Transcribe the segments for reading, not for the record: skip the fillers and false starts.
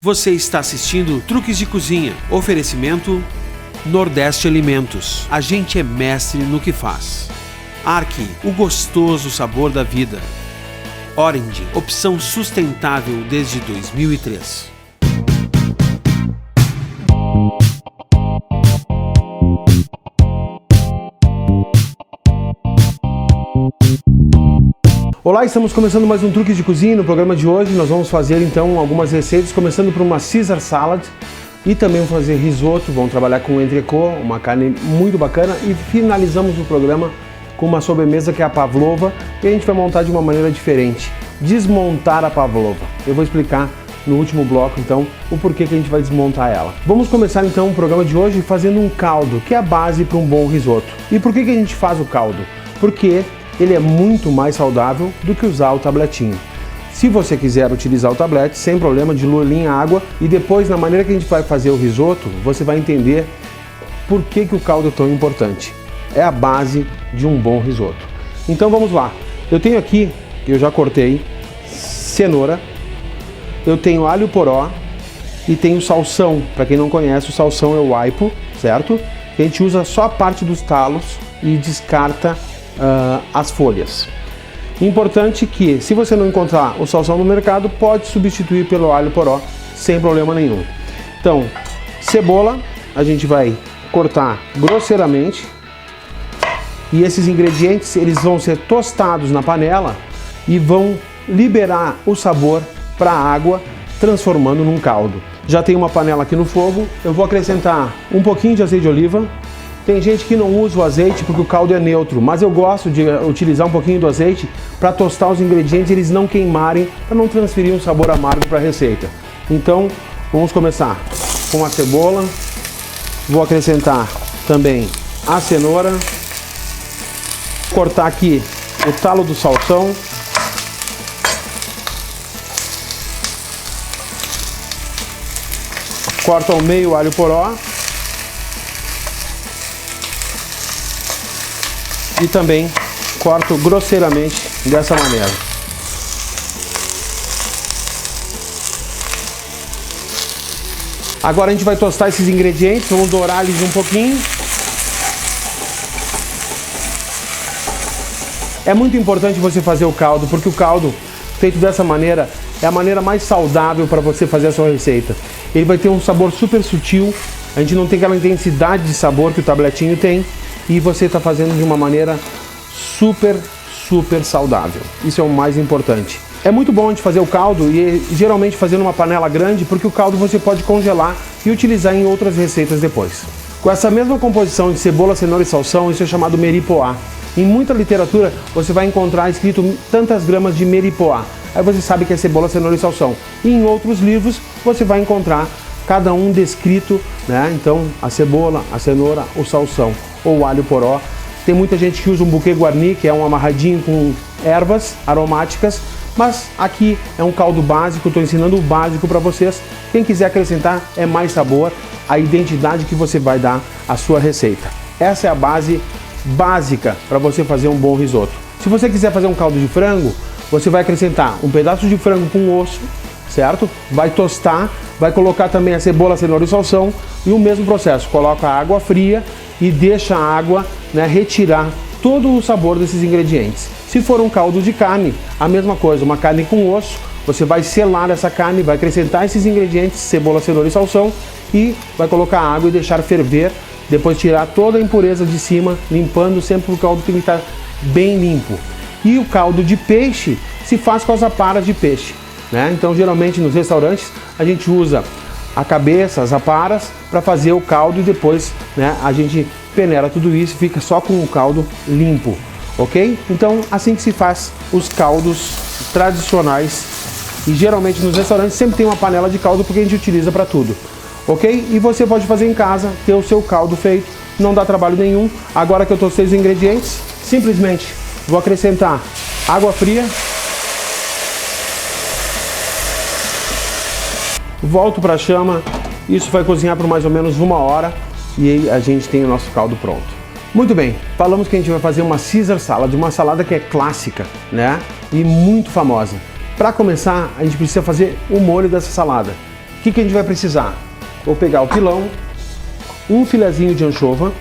Você está assistindo Truques de Cozinha. Oferecimento Nordeste Alimentos. A gente é mestre no que faz. Arque, o gostoso sabor da vida. Orange, opção sustentável desde 2003. Olá, estamos começando mais um Truques de Cozinha. No programa de hoje nós vamos fazer então algumas receitas, começando por uma Caesar Salad e também vamos fazer risoto, vamos trabalhar com entrecô, uma carne muito bacana, e finalizamos o programa com uma sobremesa que é a pavlova, e a gente vai montar de uma maneira diferente, desmontar a pavlova. Eu vou explicar no último bloco então o porquê que a gente vai desmontar ela. Vamos começar então o programa de hoje fazendo um caldo, que é a base para um bom risoto. E por que que a gente faz o caldo? Porque ele é muito mais saudável do que usar o tabletinho. Se você quiser utilizar o tablete, sem problema, dilui em água, e depois, na maneira que a gente vai fazer o risoto, você vai entender por que que o caldo é tão importante. É a base de um bom risoto. Então vamos lá. Eu tenho aqui, eu já cortei, cenoura, eu tenho alho poró e tenho salsão. Para quem não conhece, o salsão é o aipo, certo? A gente usa só a parte dos talos e descarta as folhas. Importante que, se você não encontrar o salsão no mercado, pode substituir pelo alho poró sem problema nenhum. Então, cebola a gente vai cortar grosseiramente, e esses ingredientes eles vão ser tostados na panela e vão liberar o sabor para a água, transformando num caldo. Já tem uma panela aqui no fogo, eu vou acrescentar um pouquinho de azeite de oliva. Tem gente que não usa o azeite porque o caldo é neutro, mas eu gosto de utilizar um pouquinho do azeite para tostar os ingredientes e eles não queimarem, para não transferir um sabor amargo para a receita. Então, vamos começar com a cebola. Vou acrescentar também a cenoura. Cortar aqui o talo do salsão. Corto ao meio o alho poró. E também corto grosseiramente dessa maneira. Agora a gente vai tostar esses ingredientes, vamos dourar eles um pouquinho. É muito importante você fazer o caldo, porque o caldo feito dessa maneira é a maneira mais saudável para você fazer a sua receita. Ele vai ter um sabor super sutil, a gente não tem aquela intensidade de sabor que o tabletinho tem, e você está fazendo de uma maneira super saudável. Isso é o mais importante. É muito bom a gente fazer o caldo e geralmente fazer numa panela grande, porque o caldo você pode congelar e utilizar em outras receitas depois. Com essa mesma composição de cebola, cenoura e salsão, isso é chamado meripoá. Em muita literatura você vai encontrar escrito tantas gramas de meripoá. Aí você sabe que é cebola, cenoura e salsão. E em outros livros você vai encontrar cada um descrito, né? Então a cebola, a cenoura, o salsão ou o alho poró. Tem muita gente que usa um buquê guarni, que é um amarradinho com ervas aromáticas, mas aqui é um caldo básico, estou ensinando o básico para vocês. Quem quiser acrescentar é mais sabor, a identidade que você vai dar à sua receita. Essa é a base básica para você fazer um bom risoto. Se você quiser fazer um caldo de frango, você vai acrescentar um pedaço de frango com osso, certo? Vai tostar, vai colocar também a cebola, a cenoura e o salsão, e o mesmo processo, coloca a água fria e deixa a água, né, retirar todo o sabor desses ingredientes. Se for um caldo de carne, a mesma coisa, uma carne com osso, você vai selar essa carne, vai acrescentar esses ingredientes, cebola, cenoura e salsão, e vai colocar água e deixar ferver, depois tirar toda a impureza de cima, limpando sempre, o caldo tem que estar bem limpo. E o caldo de peixe se faz com as aparas de peixe, né? Então geralmente nos restaurantes a gente usa a cabeça, as aparas, para fazer o caldo, e depois, né, a gente peneira tudo isso e fica só com o caldo limpo, ok? Então assim que se faz os caldos tradicionais, e geralmente nos restaurantes sempre tem uma panela de caldo porque a gente utiliza para tudo, ok? E você pode fazer em casa, ter o seu caldo feito, não dá trabalho nenhum. Agora que eu tostei os ingredientes, simplesmente vou acrescentar água fria, volto para a chama, isso vai cozinhar por mais ou menos 1 hora e aí a gente tem o nosso caldo pronto. Muito bem, falamos que a gente vai fazer uma Caesar Salad, uma salada que é clássica, né? E muito famosa. Para começar, a gente precisa fazer o molho dessa salada. O que a gente vai precisar? Vou pegar o pilão, um filezinho de anchova,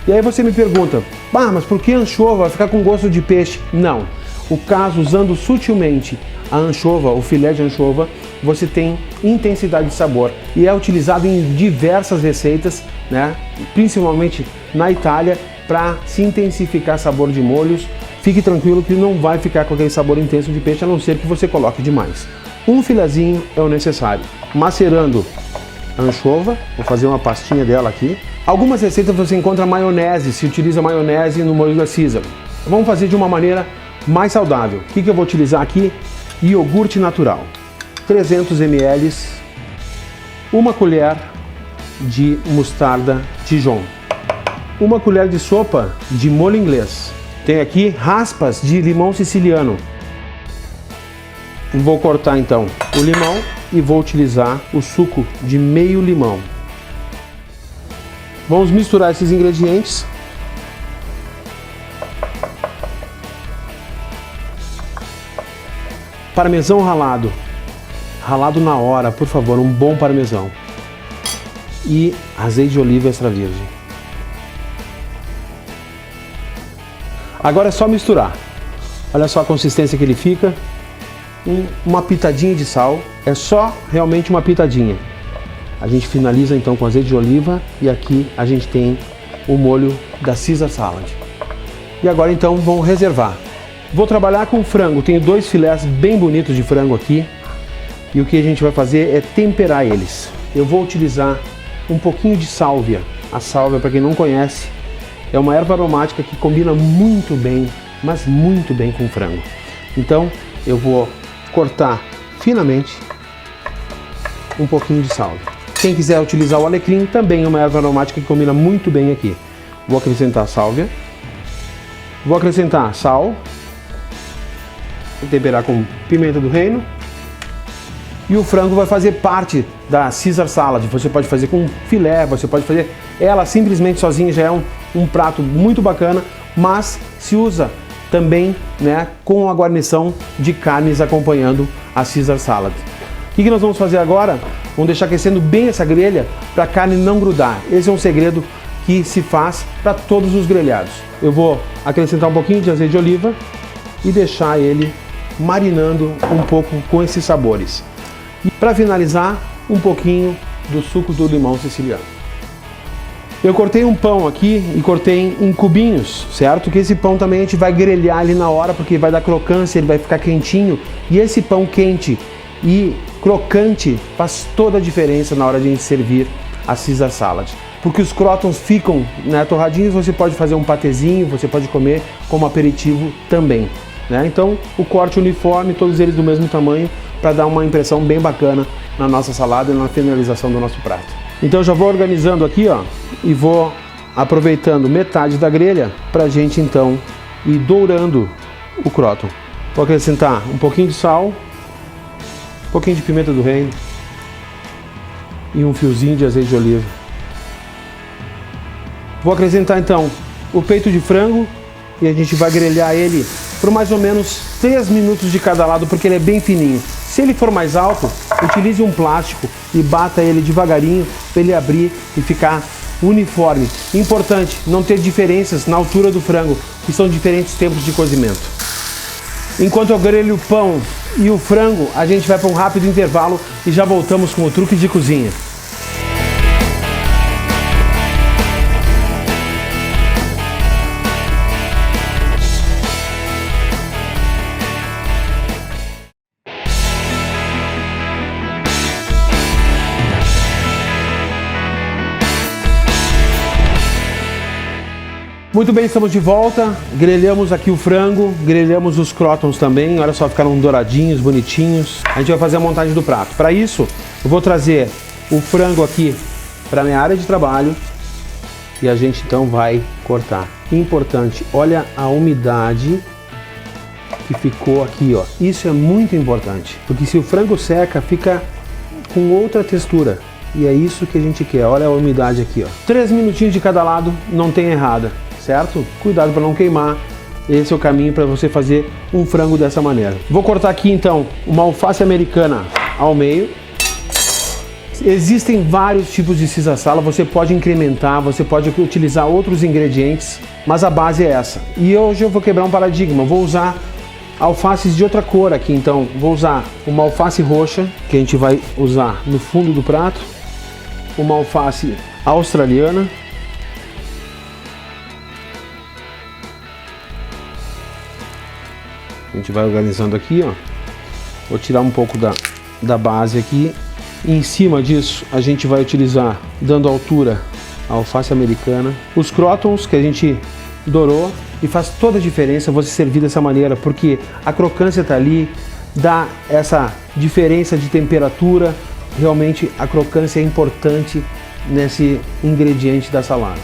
e aí você me pergunta, mas por que anchova? Vai ficar com gosto de peixe? Não. O caso, usando sutilmente a anchova, o filé de anchova, você tem intensidade de sabor. E é utilizado em diversas receitas, né? Principalmente na Itália, para se intensificar sabor de molhos. Fique tranquilo que não vai ficar com aquele sabor intenso de peixe, a não ser que você coloque demais. Um filezinho é o necessário. Macerando a anchova, vou fazer uma pastinha dela aqui. Algumas receitas você encontra maionese, se utiliza maionese no molho da Caesar. Vamos fazer de uma maneira mais saudável. O que eu vou utilizar aqui? Iogurte natural. 300 ml, uma colher de mostarda Dijon, uma colher de sopa de molho inglês. Tem aqui raspas de limão siciliano. Vou cortar então o limão e vou utilizar o suco de meio limão. Vamos misturar esses ingredientes. Parmesão ralado. Ralado na hora, por favor, um bom parmesão. E azeite de oliva extra virgem. Agora é só misturar. Olha só a consistência que ele fica. Uma pitadinha de sal. É só realmente uma pitadinha. A gente finaliza então com azeite de oliva e aqui a gente tem o molho da Caesar Salad. E agora então vamos reservar. Vou trabalhar com frango, tenho 2 filés bem bonitos de frango aqui. E o que a gente vai fazer é temperar eles. Eu vou utilizar um pouquinho de sálvia. A sálvia, para quem não conhece, é uma erva aromática que combina muito bem, mas muito bem com frango. Então eu vou cortar finamente um pouquinho de sálvia. Quem quiser utilizar o alecrim, também é uma erva aromática que combina muito bem aqui. Vou acrescentar sálvia. Vou acrescentar sal. Vou temperar com pimenta do reino. E o frango vai fazer parte da Caesar Salad. Você pode fazer com filé, você pode fazer ela simplesmente sozinha, já é um prato muito bacana, mas se usa também, né, com a guarnição de carnes acompanhando a Caesar Salad. O que nós vamos fazer agora? Vamos deixar aquecendo bem essa grelha para a carne não grudar. Esse é um segredo que se faz para todos os grelhados. Eu vou acrescentar um pouquinho de azeite de oliva e deixar ele marinando um pouco com esses sabores. E para finalizar, um pouquinho do suco do limão siciliano. Eu cortei um pão aqui e cortei em cubinhos, certo? Que esse pão também a gente vai grelhar ali na hora, porque vai dar crocância, ele vai ficar quentinho. E esse pão quente e crocante faz toda a diferença na hora de a gente servir a Caesar Salad. Porque os crótons ficam, né, torradinhos, você pode fazer um patezinho, você pode comer como aperitivo também. Né? Então, o corte uniforme, todos eles do mesmo tamanho, para dar uma impressão bem bacana na nossa salada e na finalização do nosso prato. Então já vou organizando aqui, ó, e vou aproveitando metade da grelha para a gente então ir dourando o cróton. Vou acrescentar um pouquinho de sal, um pouquinho de pimenta do reino e um fiozinho de azeite de oliva. Vou acrescentar então o peito de frango e a gente vai grelhar ele por mais ou menos 3 minutos de cada lado, porque ele é bem fininho. Se ele for mais alto, utilize um plástico e bata ele devagarinho para ele abrir e ficar uniforme. Importante não ter diferenças na altura do frango, que são diferentes tempos de cozimento. Enquanto eu grelho o pão e o frango, a gente vai para um rápido intervalo e já voltamos com o truque de cozinha. Muito bem, estamos de volta. Grelhamos aqui o frango, grelhamos os crótons também. Olha só, ficaram douradinhos, bonitinhos. A gente vai fazer a montagem do prato. Para isso, eu vou trazer o frango aqui para a minha área de trabalho e a gente então vai cortar. Importante, olha a umidade que ficou aqui, ó. Isso é muito importante, porque se o frango seca, fica com outra textura. E é isso que a gente quer. Olha a umidade aqui, ó. 3 minutinhos de cada lado, não tem errada. Certo? Cuidado para não queimar. Esse é o caminho para você fazer um frango dessa maneira. Vou cortar aqui então uma alface americana ao meio. Existem vários tipos de Caesar salad, você pode incrementar, você pode utilizar outros ingredientes, mas a base é essa. E hoje eu vou quebrar um paradigma, vou usar alfaces de outra cor aqui, então vou usar uma alface roxa, que a gente vai usar no fundo do prato, uma alface australiana, a gente vai organizando aqui, ó. Vou tirar um pouco da base aqui. E em cima disso a gente vai utilizar, dando altura, a alface americana, os crotons que a gente dourou, e faz toda a diferença você servir dessa maneira, porque a crocância está ali, dá essa diferença de temperatura. Realmente a crocância é importante nesse ingrediente da salada.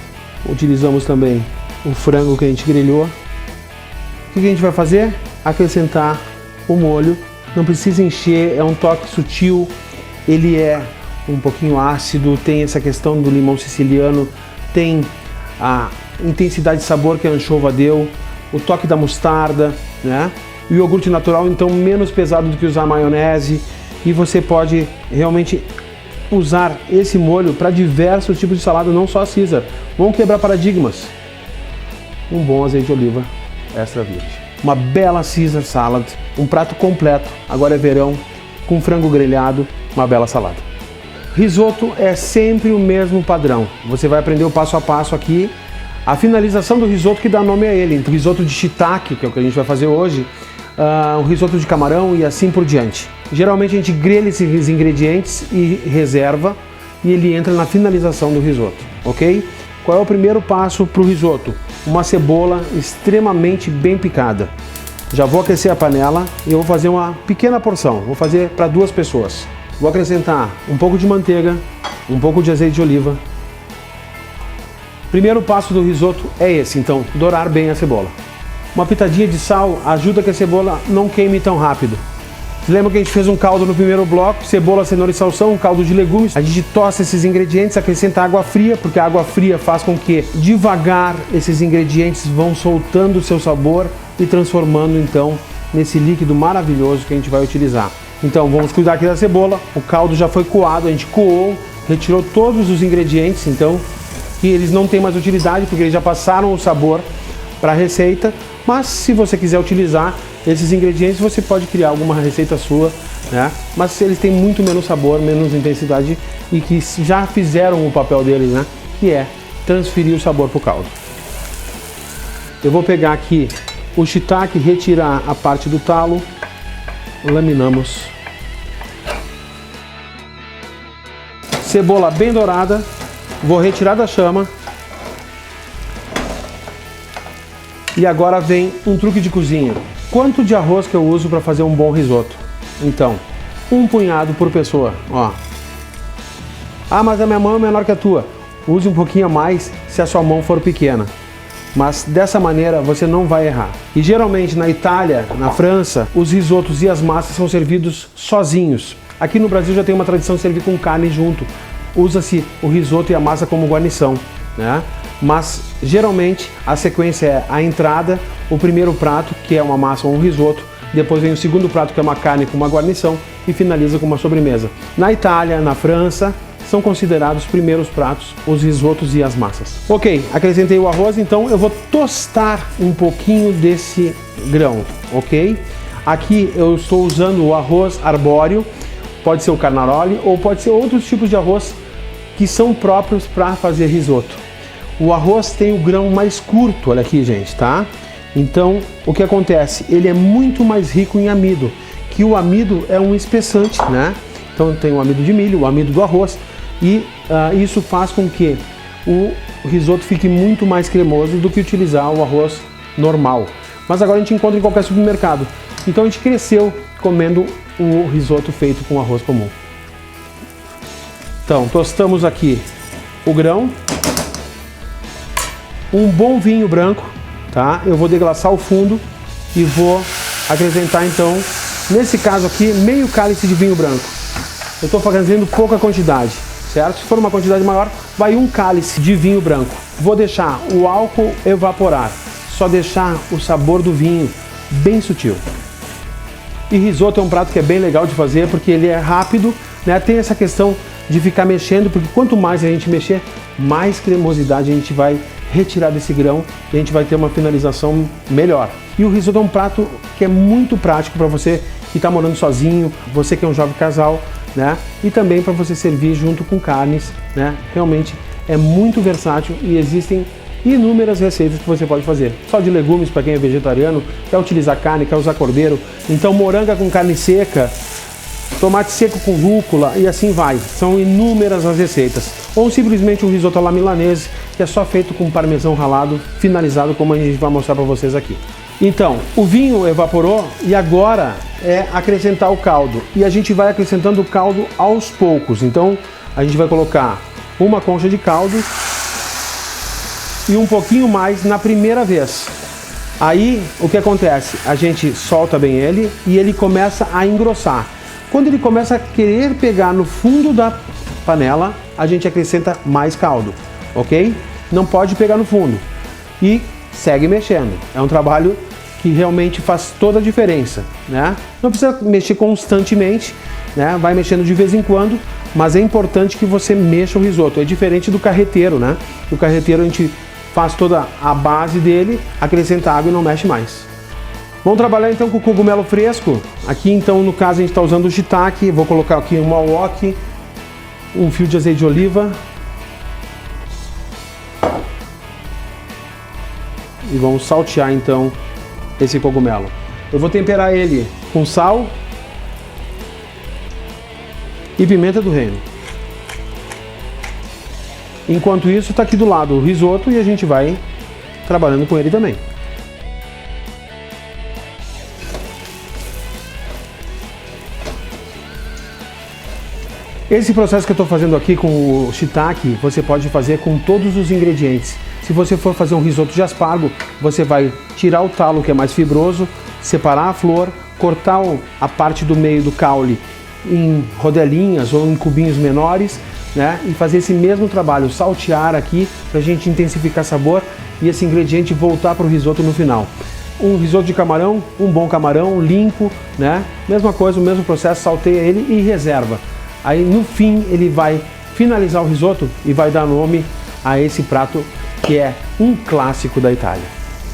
Utilizamos também o frango que a gente grelhou. O que a gente vai fazer? Acrescentar o molho. Não precisa encher, é um toque sutil, ele é um pouquinho ácido, tem essa questão do limão siciliano, tem a intensidade de sabor que a anchova deu, o toque da mostarda, né? O iogurte natural, então, menos pesado do que usar maionese, e você pode realmente usar esse molho para diversos tipos de salada, não só a Caesar. Vamos quebrar paradigmas. Um bom azeite de oliva extra virgem. Uma bela Caesar salad, um prato completo, agora é verão, com frango grelhado, uma bela salada. Risoto é sempre o mesmo padrão, você vai aprender o passo a passo aqui. A finalização do risoto que dá nome a ele, então, risoto de shiitake, que é o que a gente vai fazer hoje, o risoto de camarão e assim por diante. Geralmente a gente grelha esses ingredientes e reserva, e ele entra na finalização do risoto, ok? Qual é o primeiro passo para o risoto? Uma cebola extremamente bem picada. Já vou aquecer a panela e eu vou fazer uma pequena porção, vou fazer para 2 pessoas. Vou acrescentar um pouco de manteiga, um pouco de azeite de oliva. Primeiro passo do risoto é esse, então, dourar bem a cebola. Uma pitadinha de sal ajuda que a cebola não queime tão rápido. Lembra que a gente fez um caldo no primeiro bloco, cebola, cenoura e salsão, um caldo de legumes. A gente tosta esses ingredientes, acrescenta água fria, porque a água fria faz com que devagar esses ingredientes vão soltando o seu sabor e transformando então nesse líquido maravilhoso que a gente vai utilizar. Então vamos cuidar aqui da cebola, o caldo já foi coado, a gente coou, retirou todos os ingredientes, então, e eles não têm mais utilidade porque eles já passaram o sabor para a receita, mas se você quiser utilizar esses ingredientes, você pode criar alguma receita sua, né? Mas eles têm muito menos sabor, menos intensidade e que já fizeram o papel deles, né? Que é transferir o sabor para o caldo. Eu vou pegar aqui o shiitake, retirar a parte do talo, laminamos. Cebola bem dourada, vou retirar da chama. E agora vem um truque de cozinha. Quanto de arroz que eu uso para fazer um bom risoto? Então, 1 punhado por pessoa, ó. Ah, mas a minha mão é menor que a tua. Use um pouquinho a mais se a sua mão for pequena. Mas dessa maneira você não vai errar. E geralmente na Itália, na França, os risotos e as massas são servidos sozinhos. Aqui no Brasil já tem uma tradição de servir com carne junto. Usa-se o risoto e a massa como guarnição, né? Mas geralmente a sequência é a entrada, o primeiro prato, que é uma massa ou um risoto, depois vem o segundo prato, que é uma carne com uma guarnição, e finaliza com uma sobremesa. Na Itália, na França, são considerados os primeiros pratos os risotos e as massas. Ok, acrescentei o arroz, então eu vou tostar um pouquinho desse grão, ok? Aqui eu estou usando o arroz arbóreo, pode ser o carnaroli ou pode ser outros tipos de arroz que são próprios para fazer risoto. O arroz tem o grão mais curto, olha aqui, gente, tá? Então, o que acontece? Ele é muito mais rico em amido, que o amido é um espessante, né? Então tem o amido de milho, o amido do arroz, e isso faz com que o risoto fique muito mais cremoso do que utilizar o arroz normal. Mas agora a gente encontra em qualquer supermercado. Então a gente cresceu comendo o risoto feito com arroz comum. Então, tostamos aqui o grão. Um bom vinho branco, tá? Eu vou deglaçar o fundo e vou acrescentar então, nesse caso aqui, meio cálice de vinho branco. Eu estou fazendo pouca quantidade, certo? Se for uma quantidade maior, vai 1 cálice de vinho branco. Vou deixar o álcool evaporar, só deixar o sabor do vinho bem sutil. E risoto é um prato que é bem legal de fazer porque ele é rápido, né? Tem essa questão de ficar mexendo, porque quanto mais a gente mexer, mais cremosidade a gente vai retirar desse grão e a gente vai ter uma finalização melhor. E o risoto é um prato que é muito prático para você que está morando sozinho, você que é um jovem casal, né? E também para você servir junto com carnes, né? Realmente é muito versátil e existem inúmeras receitas que você pode fazer. Só de legumes para quem é vegetariano, quer utilizar carne, quer usar cordeiro. Então moranga com carne seca, tomate seco com rúcula e assim vai. São inúmeras as receitas. Ou simplesmente um risoto alla milanese, que é só feito com parmesão ralado, finalizado como a gente vai mostrar para vocês aqui. Então, o vinho evaporou e agora é acrescentar o caldo. E a gente vai acrescentando o caldo aos poucos. Então, a gente vai colocar uma concha de caldo e um pouquinho mais na primeira vez. Aí, o que acontece? A gente solta bem ele e ele começa a engrossar. Quando ele começa a querer pegar no fundo da panela, a gente acrescenta mais caldo, ok? Não pode pegar no fundo. E segue mexendo. É um trabalho que realmente faz toda a diferença, né? Não precisa mexer constantemente, né? Vai mexendo de vez em quando, mas é importante que você mexa o risoto. É diferente do carreteiro, né? O carreteiro a gente faz toda a base dele, acrescenta água e não mexe mais. Vamos trabalhar então com o cogumelo fresco. Aqui então, no caso, a gente está usando o shiitake. Vou colocar aqui um wok, um fio de azeite de oliva. E vamos saltear então esse cogumelo. Eu vou temperar ele com sal e pimenta do reino. Enquanto isso, está aqui do lado o risoto e a gente vai trabalhando com ele também. Esse processo que eu estou fazendo aqui com o shiitake, você pode fazer com todos os ingredientes. Se você for fazer um risoto de aspargo, você vai tirar o talo que é mais fibroso, separar a flor, cortar a parte do meio do caule em rodelinhas ou em cubinhos menores, né? E fazer esse mesmo trabalho, saltear aqui para a gente intensificar sabor e esse ingrediente voltar para o risoto no final. Um risoto de camarão, um bom camarão limpo, né? Mesma coisa, o mesmo processo, salteia ele e reserva. Aí no fim ele vai finalizar o risoto e vai dar nome a esse prato que é um clássico da Itália.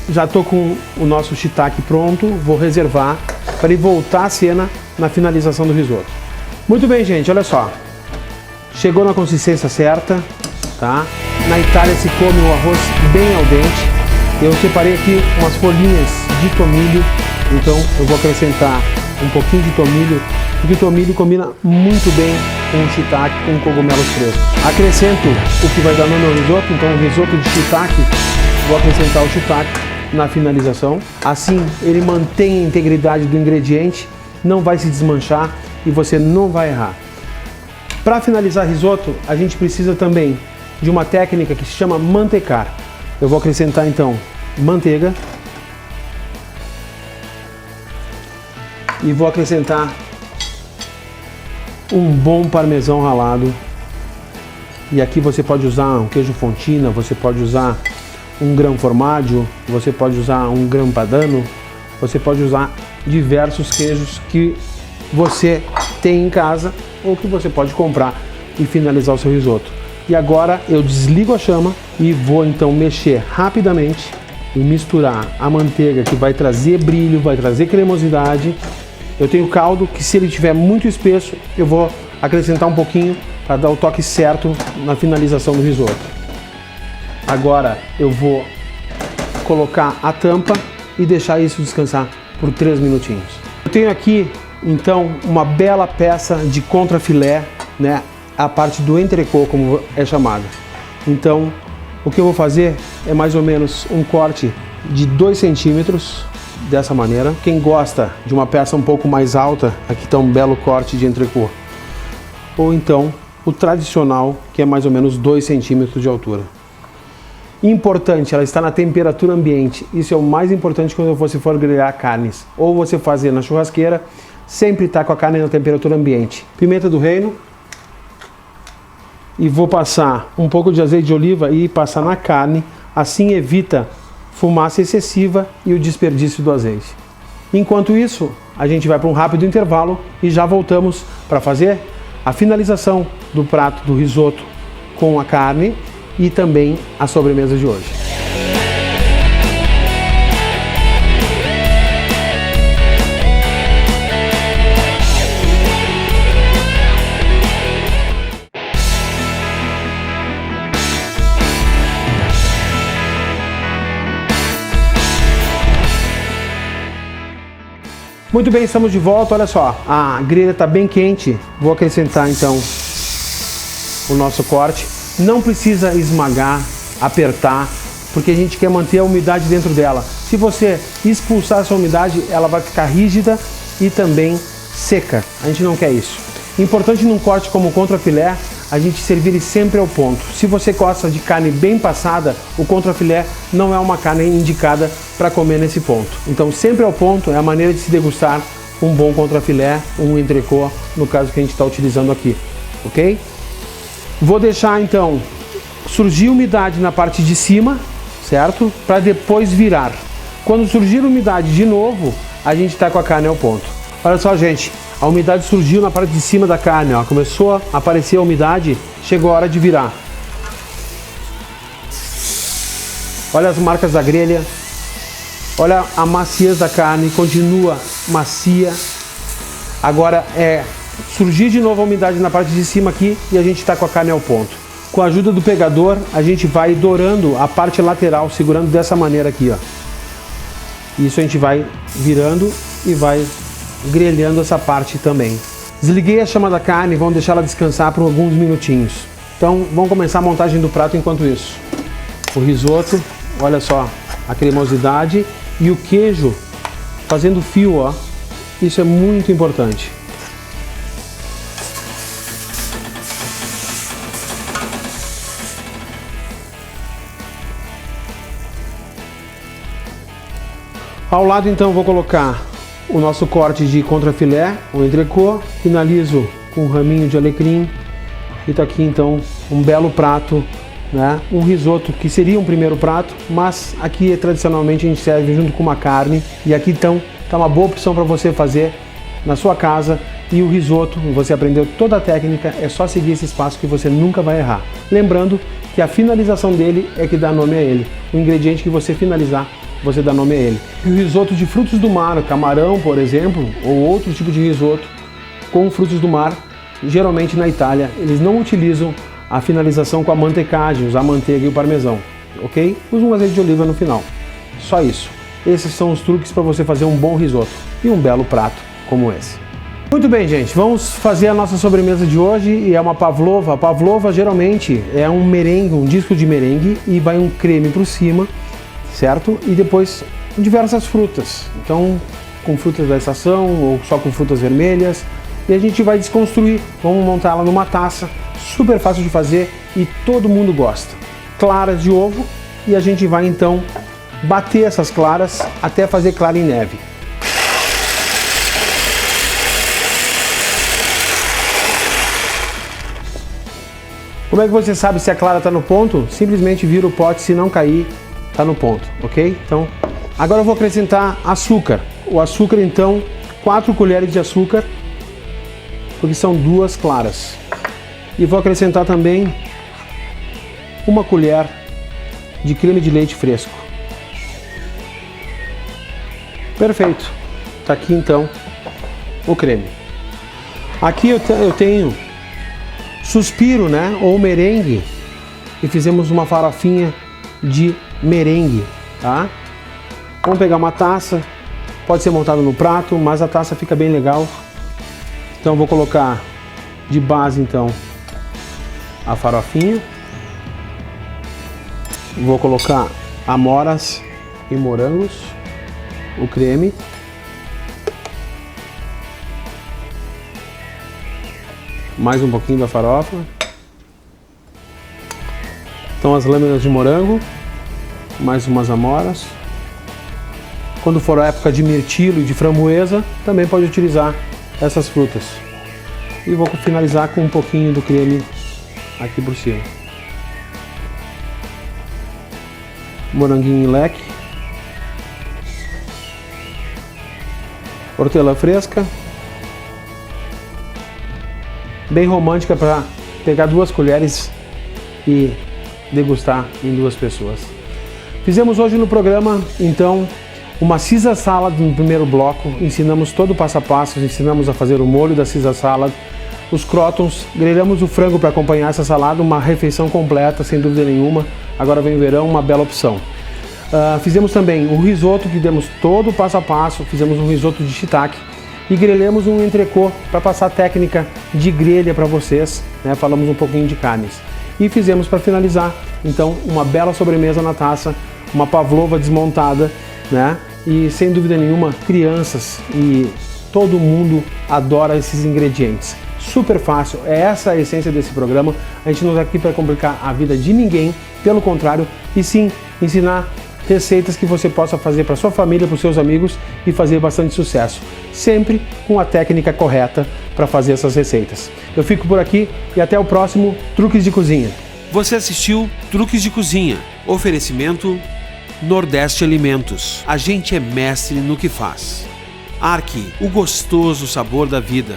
Já estou com o nosso shiitake pronto, vou reservar para ele voltar à cena na finalização do risoto. Muito bem, gente, olha só. Chegou na consistência certa, tá? Na Itália se come o arroz bem al dente. Eu separei aqui umas folhinhas de tomilho, então eu vou acrescentar um pouquinho de tomilho, porque o tomilho combina muito bem com o shiitake, com cogumelos frescos. Acrescento o que vai dar nome ao risoto, então o risoto de shiitake, vou acrescentar o shiitake na finalização. Assim ele mantém a integridade do ingrediente, não vai se desmanchar e você não vai errar. Para finalizar risoto, a gente precisa também de uma técnica que se chama mantecar. Eu vou acrescentar então manteiga e vou acrescentar um bom parmesão ralado. E aqui você pode usar um queijo fontina, você pode usar um grão formaggio, você pode usar um grão padano, você pode usar diversos queijos que você tem em casa ou que você pode comprar e finalizar o seu risoto. E agora eu desligo a chama e vou então mexer rapidamente e misturar a manteiga, que vai trazer brilho, vai trazer cremosidade. Eu tenho caldo que, se ele estiver muito espesso, eu vou acrescentar um pouquinho para dar o toque certo na finalização do risoto. Agora eu vou colocar a tampa e deixar isso descansar por 3 minutinhos. Eu tenho aqui então uma bela peça de contrafilé, né? A parte do entrecô, como é chamada. Então o que eu vou fazer é mais ou menos um corte de 2 centímetros, dessa maneira. Quem gosta de uma peça um pouco mais alta, aqui está um belo corte de entrecô. Ou então o tradicional, que é mais ou menos 2 centímetros de altura. Importante, ela está na temperatura ambiente. Isso é o mais importante quando você for grelhar carnes. Ou você fazer na churrasqueira, sempre está com a carne na temperatura ambiente. Pimenta do reino. E vou passar um pouco de azeite de oliva e passar na carne. Assim evita fumaça excessiva e o desperdício do azeite. Enquanto isso, a gente vai para um rápido intervalo e já voltamos para fazer a finalização do prato do risoto com a carne e também a sobremesa de hoje. Muito bem, estamos de volta. Olha só, a grelha está bem quente. Vou acrescentar então o nosso corte. Não precisa esmagar, apertar, porque a gente quer manter a umidade dentro dela. Se você expulsar essa umidade, ela vai ficar rígida e também seca. A gente não quer isso. Importante num corte como o contrafilé, a gente servir ele sempre ao ponto. Se você gosta de carne bem passada, o contrafilé não é uma carne indicada para comer nesse ponto. Então sempre ao ponto é a maneira de se degustar um bom contrafilé, um entrecô, no caso que a gente está utilizando aqui, ok? Vou deixar então surgir umidade na parte de cima, certo? Para depois virar. Quando surgir umidade de novo, a gente está com a carne ao ponto. Olha só, gente. A umidade surgiu na parte de cima da carne, ó. Começou a aparecer a umidade, chegou a hora de virar. Olha as marcas da grelha, olha a maciez da carne, continua macia. Agora é surgir de novo a umidade na parte de cima aqui e a gente está com a carne ao ponto. Com a ajuda do pegador, a gente vai dourando a parte lateral, segurando dessa maneira aqui, ó. Isso a gente vai virando e vai grelhando essa parte também. Desliguei a chama da carne e vamos deixar ela descansar por alguns minutinhos. Então vamos começar a montagem do prato enquanto isso. O risoto, olha só a cremosidade e o queijo fazendo fio, ó. Isso é muito importante. Ao lado então vou colocar o nosso corte de contrafilé, o entrecô, finalizo com um raminho de alecrim e tá aqui então um belo prato, né? Um risoto que seria um primeiro prato, mas aqui tradicionalmente a gente serve junto com uma carne e aqui então tá uma boa opção para você fazer na sua casa. E o risoto, você aprendeu toda a técnica, é só seguir esse passo que você nunca vai errar. Lembrando que a finalização dele é que dá nome a ele, o ingrediente que você finalizar, você dá nome a ele. E o risoto de frutos do mar, camarão, por exemplo, ou outro tipo de risoto com frutos do mar, geralmente na Itália, eles não utilizam a finalização com a mantecagem, usar a manteiga e o parmesão, ok? Usam um azeite de oliva no final. Só isso. Esses são os truques para você fazer um bom risoto e um belo prato como esse. Muito bem, gente, vamos fazer a nossa sobremesa de hoje e é uma pavlova. A pavlova geralmente é um merengue, um disco de merengue e vai um creme por cima, certo? E depois diversas frutas, então com frutas da estação ou só com frutas vermelhas, e a gente vai desconstruir, vamos montar ela numa taça, super fácil de fazer e todo mundo gosta. Claras de ovo e a gente vai então bater essas claras até fazer clara em neve. Como é que você sabe se a clara está no ponto? Simplesmente vira o pote, se não cair, tá no ponto, ok? Então, agora eu vou acrescentar açúcar. O açúcar, então, 4 colheres de açúcar, porque são 2 claras. E vou acrescentar também 1 colher de creme de leite fresco. Perfeito. Tá aqui, então, o creme. Aqui eu tenho suspiro, né? Ou merengue. E fizemos uma farofinha de merengue, tá? Vamos pegar uma taça, pode ser montado no prato, mas a taça fica bem legal. Então vou colocar de base então a farofinha. Vou colocar amoras e morangos, o creme. Mais um pouquinho da farofa. Então as lâminas de morango, mais umas amoras. Quando for a época de mirtilo e de framboesa, também pode utilizar essas frutas. E vou finalizar com um pouquinho do creme aqui por cima. Moranguinho em leque. Hortelã fresca. bem romântica para pegar 2 colheres e degustar em 2 pessoas. Fizemos hoje no programa, então, uma Caesar Salad no primeiro bloco. Ensinamos todo o passo a passo, ensinamos a fazer o molho da Caesar Salad, os crótons, grelhamos o frango para acompanhar essa salada, uma refeição completa, sem dúvida nenhuma. Agora vem o verão, uma bela opção. Fizemos também o risoto, que demos todo o passo a passo, fizemos um risoto de shiitake e grelhamos um entrecô para passar técnica de grelha para vocês, né? Falamos um pouquinho de carnes. E fizemos para finalizar, então, uma bela sobremesa na taça, uma pavlova desmontada, né? E sem dúvida nenhuma, crianças e todo mundo adora esses ingredientes. Super fácil, é essa a essência desse programa. A gente não está aqui para complicar a vida de ninguém, pelo contrário, e sim ensinar receitas que você possa fazer para sua família, para os seus amigos e fazer bastante sucesso. Sempre com a técnica correta para fazer essas receitas. Eu fico por aqui e até o próximo Truques de Cozinha. Você assistiu Truques de Cozinha. Oferecimento Nordeste Alimentos. A gente é mestre no que faz. Arque, o gostoso sabor da vida.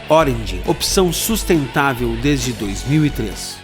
Origin, opção sustentável desde 2003.